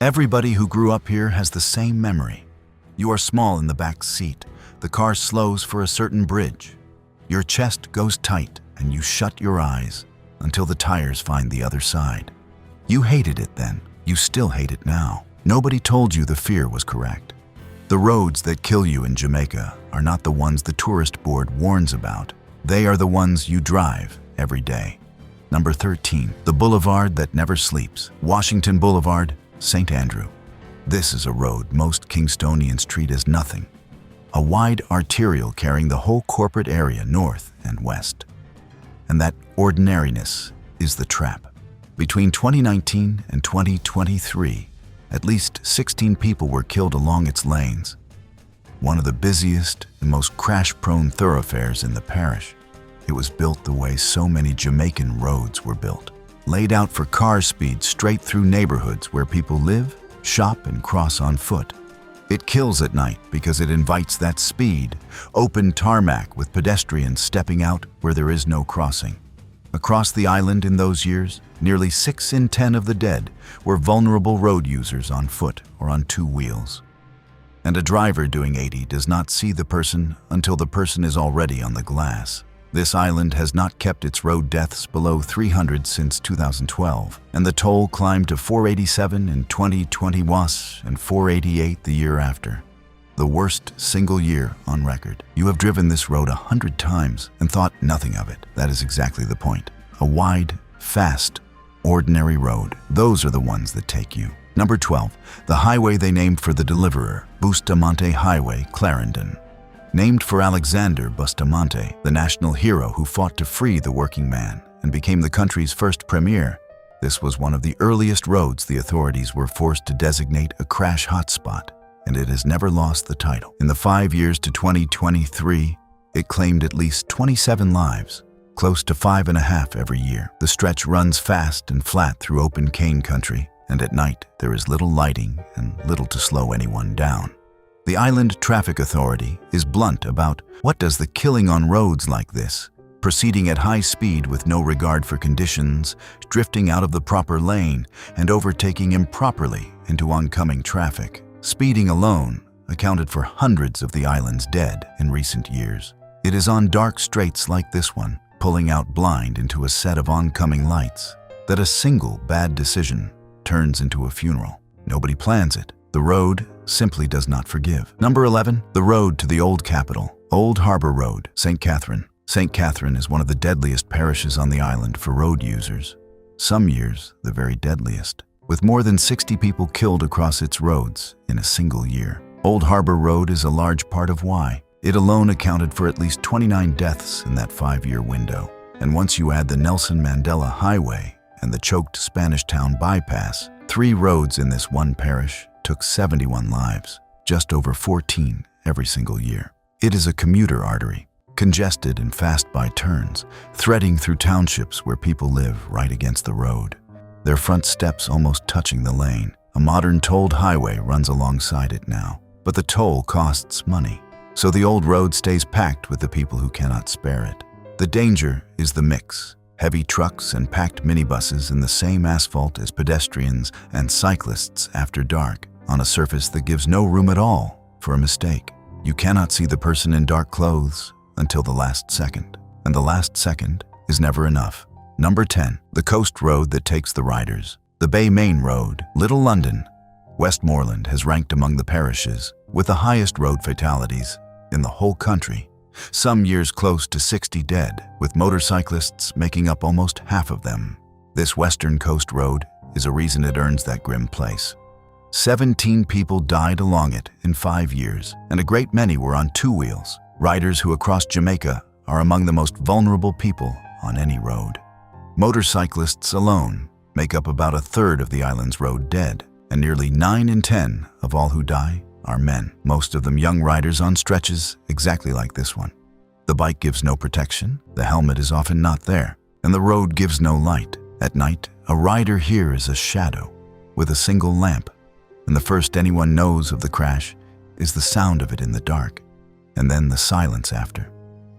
Everybody who grew up here has the same memory. You are small in the back seat. The car slows for a certain bridge. Your chest goes tight and you shut your eyes until the tires find the other side. You hated it then. You still hate it now. Nobody told you the fear was correct. The roads that kill you in Jamaica are not the ones the tourist board warns about. They are the ones you drive every day. Number 13, the boulevard that never sleeps. Washington Boulevard, St. Andrew. This is a road most Kingstonians treat as nothing. A wide arterial carrying the whole corporate area north and west. And that ordinariness is the trap. Between 2019 and 2023, at least 16 people were killed along its lanes. One of the busiest and most crash-prone thoroughfares in the parish. It was built the way so many Jamaican roads were built. Laid out for car speed straight through neighborhoods where people live, shop, and cross on foot. It kills at night because it invites that speed, open tarmac with pedestrians stepping out where there is no crossing. Across the island in those years, nearly 6 in 10 of the dead were vulnerable road users on foot or on 2 wheels. And a driver doing 80 does not see the person until the person is already on the glass. This island has not kept its road deaths below 300 since 2012, and the toll climbed to 487 in 2021 and 488 the year after. The worst single year on record. You have driven this road 100 times and thought nothing of it. That is exactly the point. A wide, fast, ordinary road. Those are the ones that take you. Number 12, the highway they named for the deliverer, Bustamante Highway, Clarendon. Named for Alexander Bustamante, the national hero who fought to free the working man and became the country's first premier, this was one of the earliest roads the authorities were forced to designate a crash hotspot, and it has never lost the title. In the 5 years to 2023, it claimed at least 27 lives, close to 5.5 every year. The stretch runs fast and flat through open cane country, and at night there is little lighting and little to slow anyone down. The Island Traffic Authority is blunt about what does the killing on roads like this, proceeding at high speed with no regard for conditions, drifting out of the proper lane, and overtaking improperly into oncoming traffic. Speeding alone accounted for hundreds of the island's dead in recent years. It is on dark straights like this one, pulling out blind into a set of oncoming lights, that a single bad decision turns into a funeral. Nobody plans it. The road simply does not forgive. Number 11, the road to the Old Capital, Old Harbor Road, St. Catherine. St. Catherine is one of the deadliest parishes on the island for road users. Some years, the very deadliest, with more than 60 people killed across its roads in a single year. Old Harbor Road is a large part of why. It alone accounted for at least 29 deaths in that 5-year window. And once you add the Nelson Mandela Highway and the choked Spanish Town bypass, 3 roads in this one parish took 71 lives, just over 14 every single year. It is a commuter artery, congested and fast by turns, threading through townships where people live right against the road, their front steps almost touching the lane. A modern tolled highway runs alongside it now, but the toll costs money, so the old road stays packed with the people who cannot spare it. The danger is the mix. Heavy trucks and packed minibuses in the same asphalt as pedestrians and cyclists after dark, on a surface that gives no room at all for a mistake. You cannot see the person in dark clothes until the last second, and the last second is never enough. Number 10, the coast road that takes the riders. The Bay Main Road, Little London. Westmoreland has ranked among the parishes with the highest road fatalities in the whole country. Some years close to 60 dead, with motorcyclists making up almost half of them. This Western Coast Road is a reason it earns that grim place. 17 people died along it in 5 years, and a great many were on 2 wheels. Riders who across Jamaica are among the most vulnerable people on any road. Motorcyclists alone make up about 1/3 of the island's road dead, and nearly 9 in 10 of all who die are men, most of them young riders on stretches exactly like this one. The bike gives no protection, the helmet is often not there, and the road gives no light. At night, a rider here is a shadow with a single lamp, and the first anyone knows of the crash is the sound of it in the dark, and then the silence after.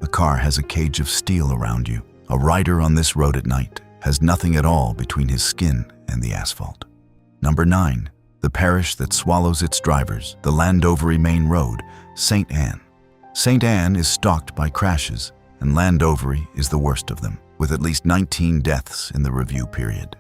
A car has a cage of steel around you. A rider on this road at night has nothing at all between his skin and the asphalt. Number 9, the parish that swallows its drivers, the Landovery main road, St. Anne. St. Anne is stalked by crashes, and Landovery is the worst of them, with at least 19 deaths in the review period.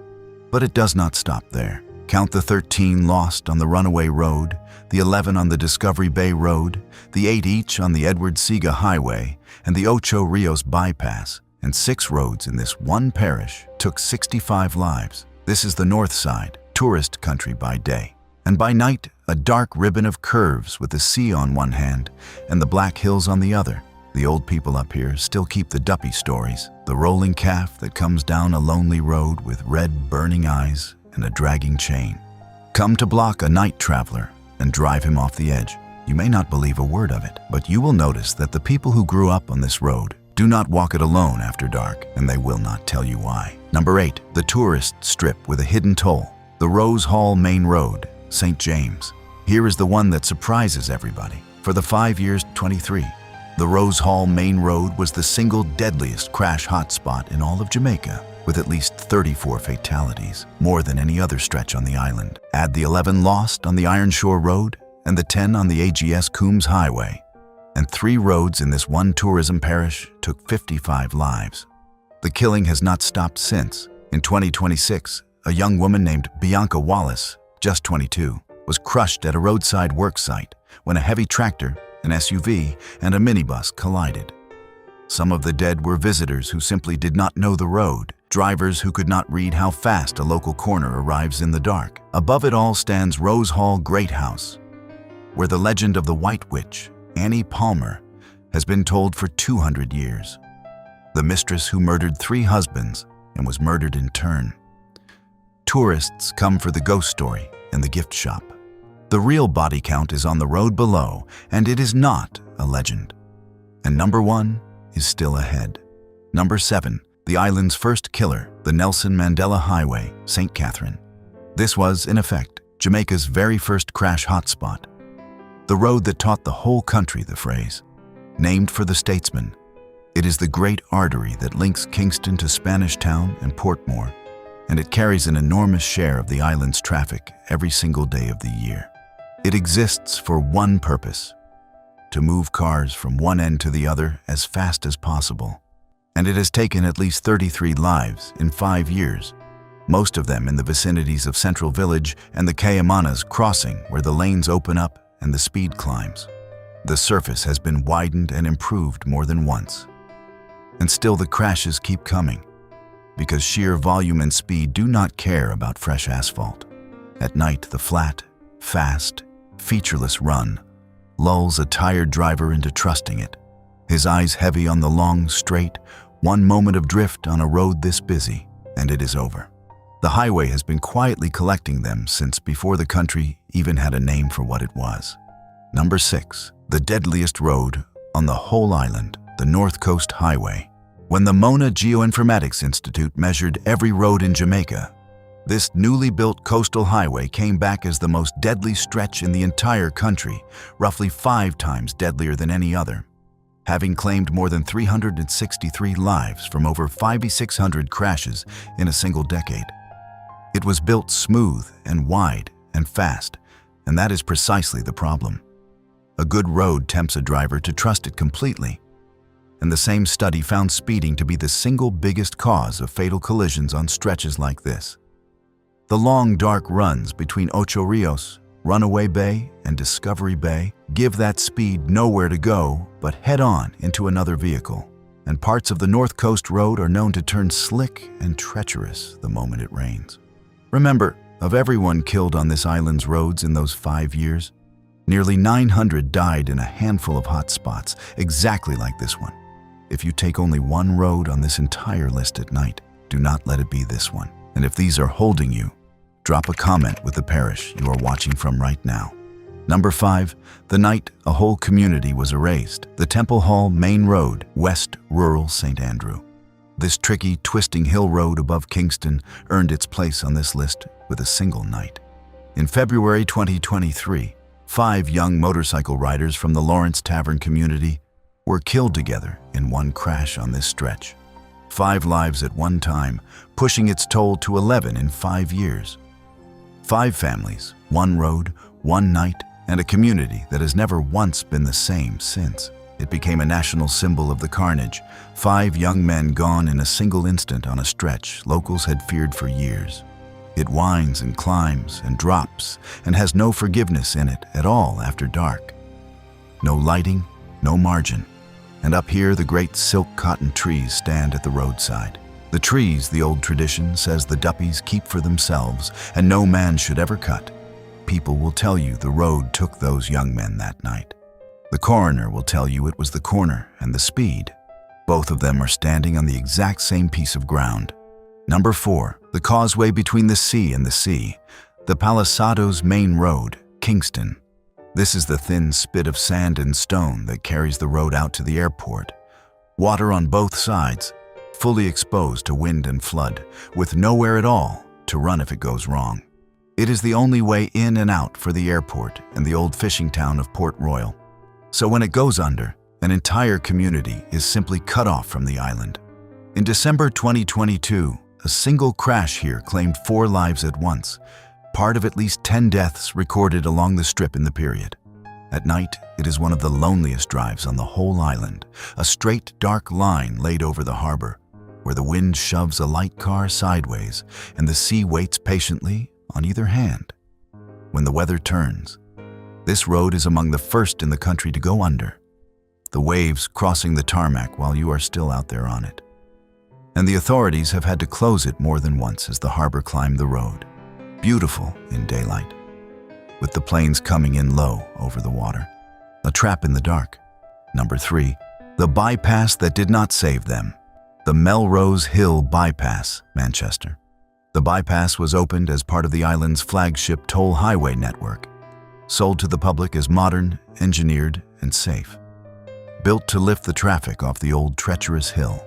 But it does not stop there. Count the 13 lost on the Runaway Road, the 11 on the Discovery Bay Road, the 8 each on the Edward Siga Highway, and the Ocho Rios Bypass, and 6 roads in this one parish took 65 lives. This is the north side, tourist country by day, and by night, a dark ribbon of curves with the sea on one hand and the Black Hills on the other. The old people up here still keep the duppy stories, the rolling calf that comes down a lonely road with red burning eyes and a dragging chain. Come to block a night traveler and drive him off the edge. You may not believe a word of it, but you will notice that the people who grew up on this road do not walk it alone after dark, and they will not tell you why. Number 8, the tourist strip with a hidden toll, the Rose Hall Main Road, St. James. Here is the one that surprises everybody. For the 5 years 23, the Rose Hall Main Road was the single deadliest crash hotspot in all of Jamaica, with at least 34 fatalities, more than any other stretch on the island. Add the 11 lost on the Iron Shore Road and the 10 on the AGS Coombs Highway, and 3 roads in this one tourism parish took 55 lives. The killing has not stopped since. In 2026, a young woman named Bianca Wallace, just 22, was crushed at a roadside work site when a heavy tractor, an SUV, and a minibus collided. Some of the dead were visitors who simply did not know the road, drivers who could not read how fast a local corner arrives in the dark. Above it all stands Rose Hall Great House, where the legend of the White Witch, Annie Palmer, has been told for 200 years. The mistress who murdered 3 husbands and was murdered in turn. Tourists come for the ghost story and the gift shop. The real body count is on the road below, and it is not a legend. And number 1 is still ahead. Number 7, the island's first killer, the Nelson Mandela Highway, St. Catherine. This was, in effect, Jamaica's very first crash hotspot. The road that taught the whole country the phrase. Named for the statesman, it is the great artery that links Kingston to Spanish Town and Portmore, and it carries an enormous share of the island's traffic every single day of the year. It exists for one purpose: to move cars from one end to the other as fast as possible. And it has taken at least 33 lives in 5 years, most of them in the vicinities of Central Village and the Cayamanas crossing, where the lanes open up and the speed climbs. The surface has been widened and improved more than once. And still the crashes keep coming, because sheer volume and speed do not care about fresh asphalt. At night, the flat, fast, featureless run lulls a tired driver into trusting it, his eyes heavy on the long, straight, one moment of drift on a road this busy, and it is over. The highway has been quietly collecting them since before the country even had a name for what it was. Number 6, the deadliest road on the whole island, the North Coast Highway. When the Mona Geoinformatics Institute measured every road in Jamaica, this newly built coastal highway came back as the most deadly stretch in the entire country, roughly 5 times deadlier than any other, having claimed more than 363 lives from over 5,600 crashes in a single decade. It was built smooth and wide and fast, and that is precisely the problem. A good road tempts a driver to trust it completely, and the same study found speeding to be the single biggest cause of fatal collisions on stretches like this. The long, dark runs between Ocho Rios, Runaway Bay, and Discovery Bay give that speed nowhere to go but head-on into another vehicle, and parts of the North Coast Road are known to turn slick and treacherous the moment it rains. Remember, of everyone killed on this island's roads in those 5 years, nearly 900 died in a handful of hot spots, exactly like this one. If you take only one road on this entire list at night, do not let it be this one. And if these are holding you, drop a comment with the parish you are watching from right now. Number 5, the night a whole community was erased, the Temple Hall Main Road, West Rural St. Andrew. This tricky, twisting hill road above Kingston earned its place on this list with a single night. In February 2023, 5 young motorcycle riders from the Lawrence Tavern community were killed together in one crash on this stretch. 5 lives at one time, pushing its toll to 11 in 5 years. 5 families One road, one night, and a community that has never once been the same since. It became a national symbol of the carnage. 5 young men gone in a single instant on a stretch locals had feared for years. It winds and climbs and drops and has no forgiveness in it at all after dark. No lighting, no margin. And up here, the great silk cotton trees stand at the roadside. The trees, the old tradition says the duppies keep for themselves and no man should ever cut. People will tell you the road took those young men that night. The coroner will tell you it was the corner and the speed. Both of them are standing on the exact same piece of ground. Number 4, the causeway between the sea and the sea. The Palisadoes Main Road, Kingston. This is the thin spit of sand and stone that carries the road out to the airport. Water on both sides, fully exposed to wind and flood, with nowhere at all to run if it goes wrong. It is the only way in and out for the airport and the old fishing town of Port Royal. So when it goes under, an entire community is simply cut off from the island. In December 2022, a single crash here claimed 4 lives at once, part of at least 10 deaths recorded along the strip in the period. At night, it is one of the loneliest drives on the whole island, a straight, dark line laid over the harbor, where the wind shoves a light car sideways and the sea waits patiently on either hand. When the weather turns, this road is among the first in the country to go under, the waves crossing the tarmac while you are still out there on it. And the authorities have had to close it more than once as the harbor climbed the road. Beautiful in daylight, with the planes coming in low over the water. A trap in the dark. Number 3, the bypass that did not save them. The Melrose Hill Bypass, Manchester. The bypass was opened as part of the island's flagship toll highway network, sold to the public as modern, engineered, and safe. Built to lift the traffic off the old treacherous hill.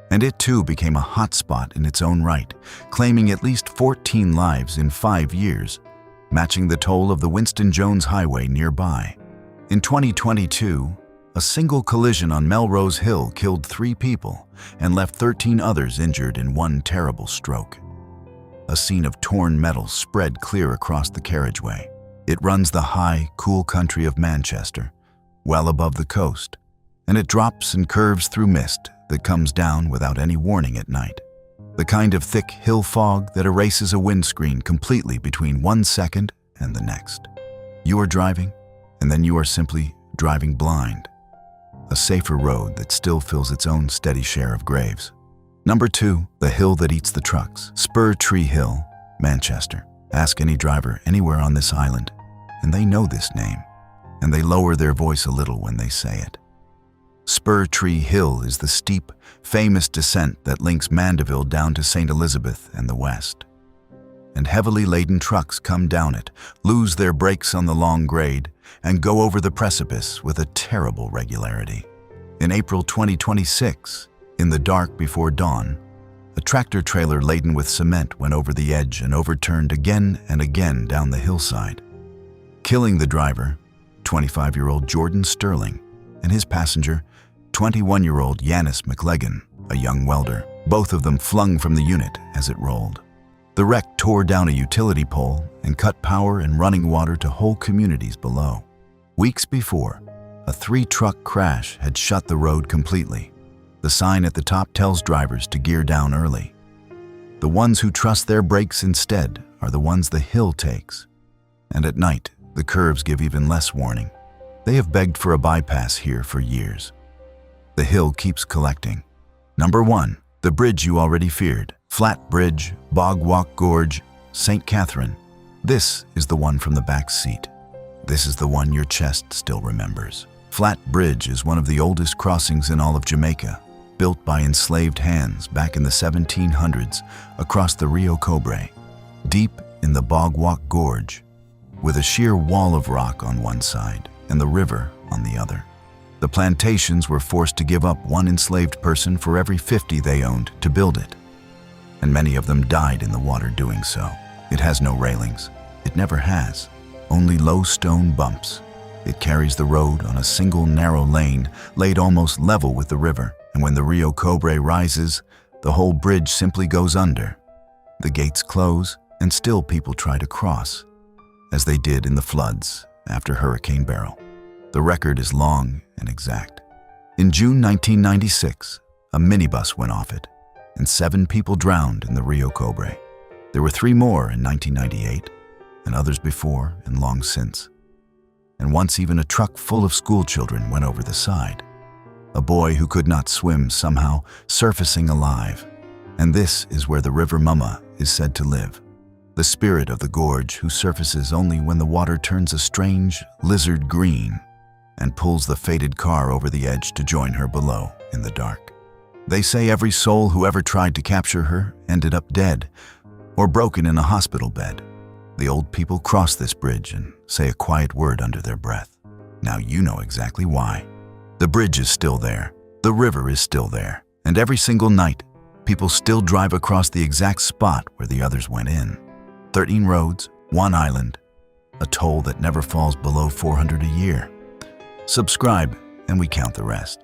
And it too became a hot spot in its own right, claiming at least 14 lives in 5 years, matching the toll of the Winston Jones Highway nearby. In 2022, a single collision on Melrose Hill killed 3 people and left 13 others injured in one terrible stroke. A scene of torn metal spread clear across the carriageway. It runs the high, cool country of Manchester, well above the coast, and it drops and curves through mist that comes down without any warning at night. The kind of thick hill fog that erases a windscreen completely between 1 second and the next. You are driving, and then you are simply driving blind. A safer road that still fills its own steady share of graves. Number 2, the hill that eats the trucks. Spur Tree Hill, Manchester. Ask any driver anywhere on this island, and they know this name, and they lower their voice a little when they say it. Spur Tree Hill is the steep, famous descent that links Mandeville down to St. Elizabeth and the west. And heavily laden trucks come down it, lose their brakes on the long grade, and go over the precipice with a terrible regularity. In April 2026, in the dark before dawn, a tractor trailer laden with cement went over the edge and overturned again and again down the hillside, killing the driver, 25-year-old Jordan Sterling, and his passenger, 21-year-old Yanis McLegan, a young welder, both of them flung from the unit as it rolled. The wreck tore down a utility pole and cut power and running water to whole communities below. Weeks before, a 3-truck crash had shut the road completely. The sign at the top tells drivers to gear down early. The ones who trust their brakes instead are the ones the hill takes. And at night, the curves give even less warning. They have begged for a bypass here for years. The hill keeps collecting. Number 1, the bridge you already feared. Flat Bridge, Bog Walk Gorge, St. Catherine. This is the one from the back seat. This is the one your chest still remembers. Flat Bridge is one of the oldest crossings in all of Jamaica, built by enslaved hands back in the 1700s across the Rio Cobre, deep in the Bog Walk Gorge, with a sheer wall of rock on one side and the river on the other. The plantations were forced to give up 1 enslaved person for every 50 they owned to build it, and many of them died in the water doing so. It has no railings. It never has. Only low stone bumps. It carries the road on a single narrow lane laid almost level with the river, and when the Rio Cobre rises, the whole bridge simply goes under. The gates close, and still people try to cross. as they did in the floods after Hurricane Beryl. The record is long and exact. In June 1996, a minibus went off it, and 7 people drowned in the Rio Cobre. There were 3 more in 1998, and others before and long since. And once even a truck full of school children went over the side. A boy who could not swim somehow surfacing alive. And this is where the River Mama is said to live. The spirit of the gorge who surfaces only when the water turns a strange lizard green and pulls the fated car over the edge to join her below in the dark. They say every soul who ever tried to capture her ended up dead or broken in a hospital bed. The old people cross this bridge and say a quiet word under their breath. Now you know exactly why. The bridge is still there, the river is still there, and every single night, people still drive across the exact spot where the others went in. 13 roads, 1 island, a toll that never falls below $400 a year. Subscribe and we count the rest.